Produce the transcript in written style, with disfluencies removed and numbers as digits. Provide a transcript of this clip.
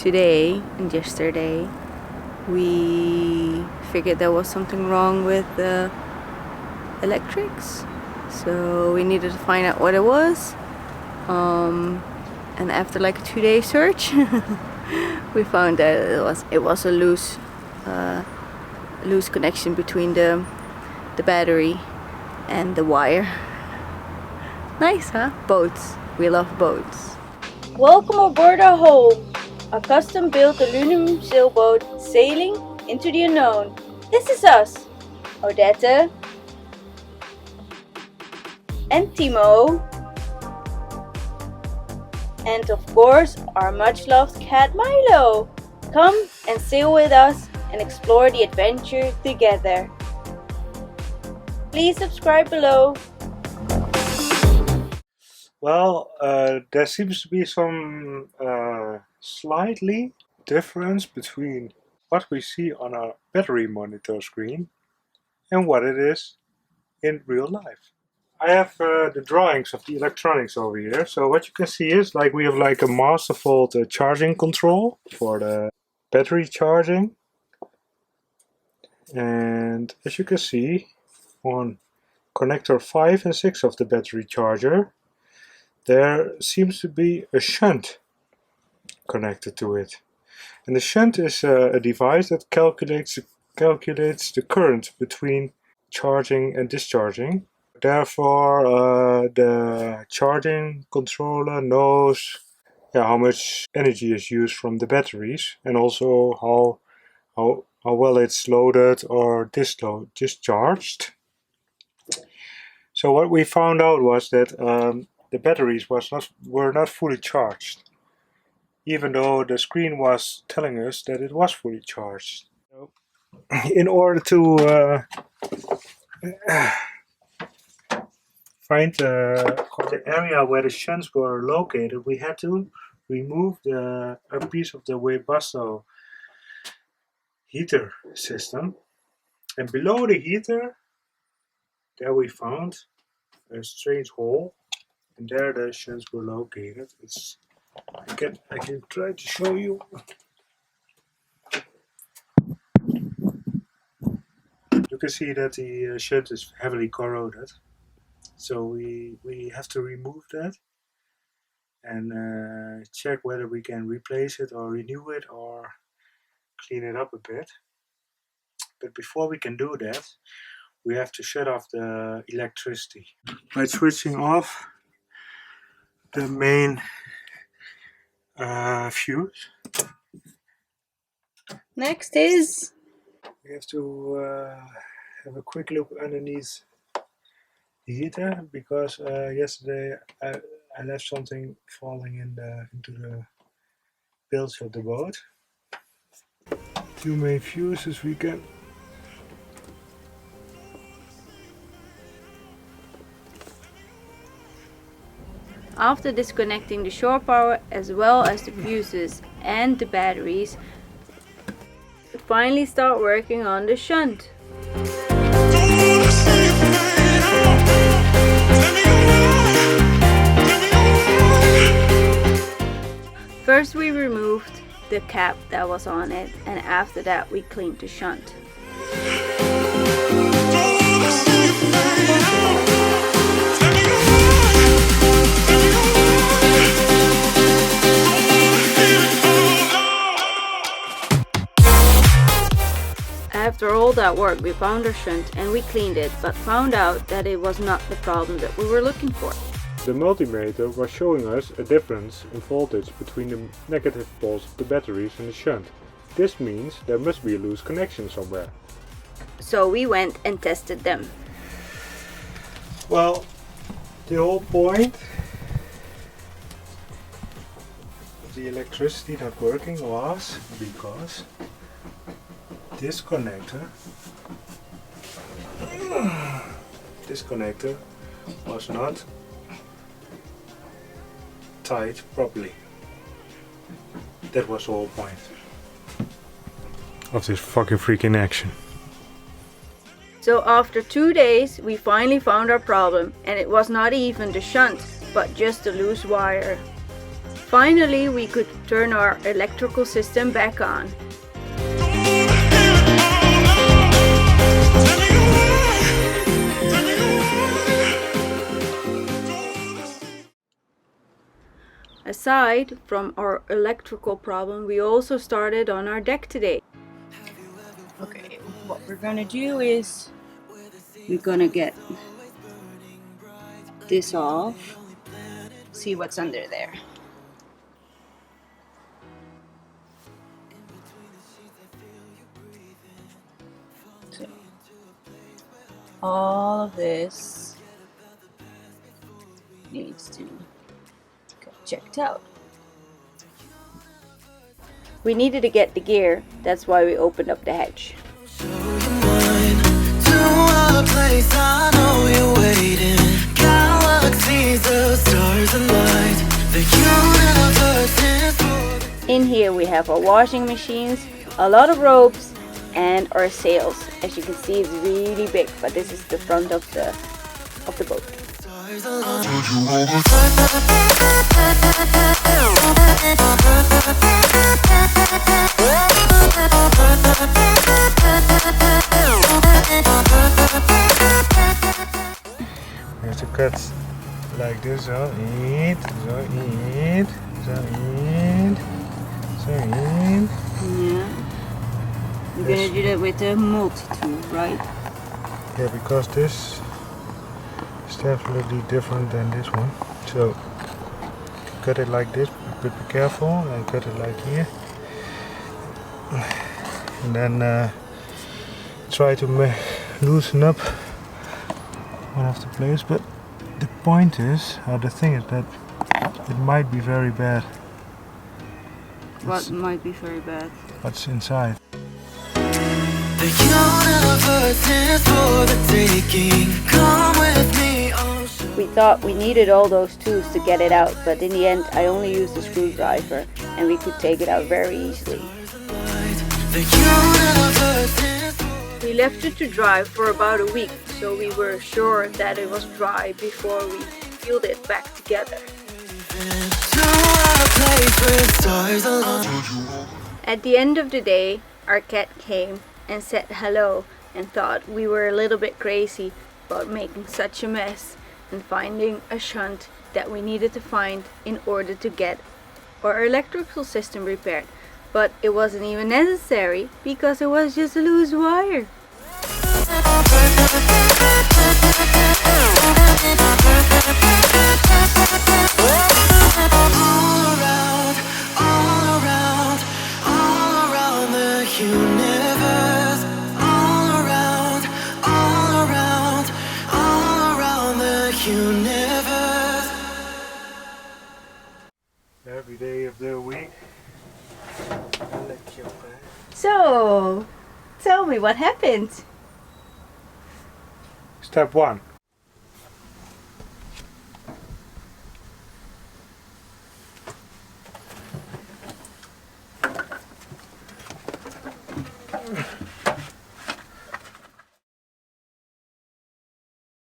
today and yesterday we figured there was something wrong with the electrics, so we needed to find out what it was, and after like a 2-day search we found that it was a loose connection between the battery and the wire. Nice, huh? Boats. We love boats. Welcome aboard our home, a custom-built aluminum sailboat sailing into the unknown. This is us, Odette and Timo, and of course our much-loved cat Milo. Come and sail with us and explore the adventure together. Please subscribe below. Well, there seems to be some slightly difference between what we see on our battery monitor screen and what it is in real life. I have the drawings of the electronics over here. So what you can see is like we have like a masterfold charging control for the battery charging. And as you can see on connector 5 and 6 of the battery charger, there seems to be a shunt connected to it. And the shunt is a device that calculates the current between charging and discharging. Therefore, the charging controller knows how much energy is used from the batteries, and also how well it's loaded or discharged. So what we found out was that the batteries were not fully charged, even though the screen was telling us that it was fully charged. In order to find the area where the shunts were located, we had to remove a piece of the Webasto heater system, and below the heater there we found a strange hole, and there the shunts were located. I can try to show you. You can see that the shunt is heavily corroded, so we have to remove that and check whether we can replace it or renew it or clean it up a bit. But before we can do that, we have to shut off the electricity by switching off the main fuse. Next is we have to have a quick look underneath the heater, because yesterday I left something falling into the bilge of the boat. Two main fuses we can After disconnecting the shore power as well as the fuses and the batteries, we finally start working on the shunt. First we removed the cap that was on it, and after that we cleaned the shunt. After all that work, we found our shunt and we cleaned it, but found out that it was not the problem that we were looking for. The multimeter was showing us a difference in voltage between the negative poles of the batteries and the shunt. This means there must be a loose connection somewhere. So we went and tested them. Well, the whole point of the electricity not working was because this connector was not tied properly. That was the whole point of this fucking freaking action. So after 2 days we finally found our problem, and it was not even the shunt but just the loose wire. Finally, we could turn our electrical system back on. Aside from our electrical problem, we also started on our deck today. Okay, what we're gonna do is we're gonna get this off, see what's under there. So, all of this needs to get checked out. We needed to get the gear, that's why we opened up the hatch. In here we have our washing machines, a lot of ropes, and our sails. As you can see, it's really big, but this is the front of the boat. You have to cut like this, so eat, so eat, so eat, so eat. Yeah. We're gonna do that with the multi-tool, right? Yeah, because this is definitely different than this one. So cut it like this, but be careful, and cut it like here. And then try to loosen up one of the plates. But the point is, the thing is that it might be very bad. What might be very bad? What's inside? The universe is for the taking. Come with me. We thought we needed all those tools to get it out, but in the end I only used a screwdriver and we could take it out very easily. We left it to dry for about a week, so we were sure that it was dry before we peeled it back together. At the end of the day, our cat came and said hello and thought we were a little bit crazy about making such a mess and finding a shunt that we needed to find in order to get our electrical system repaired. But it wasn't even necessary because it was just a loose wire. Every day of the week. So, tell me what happened. Step 1.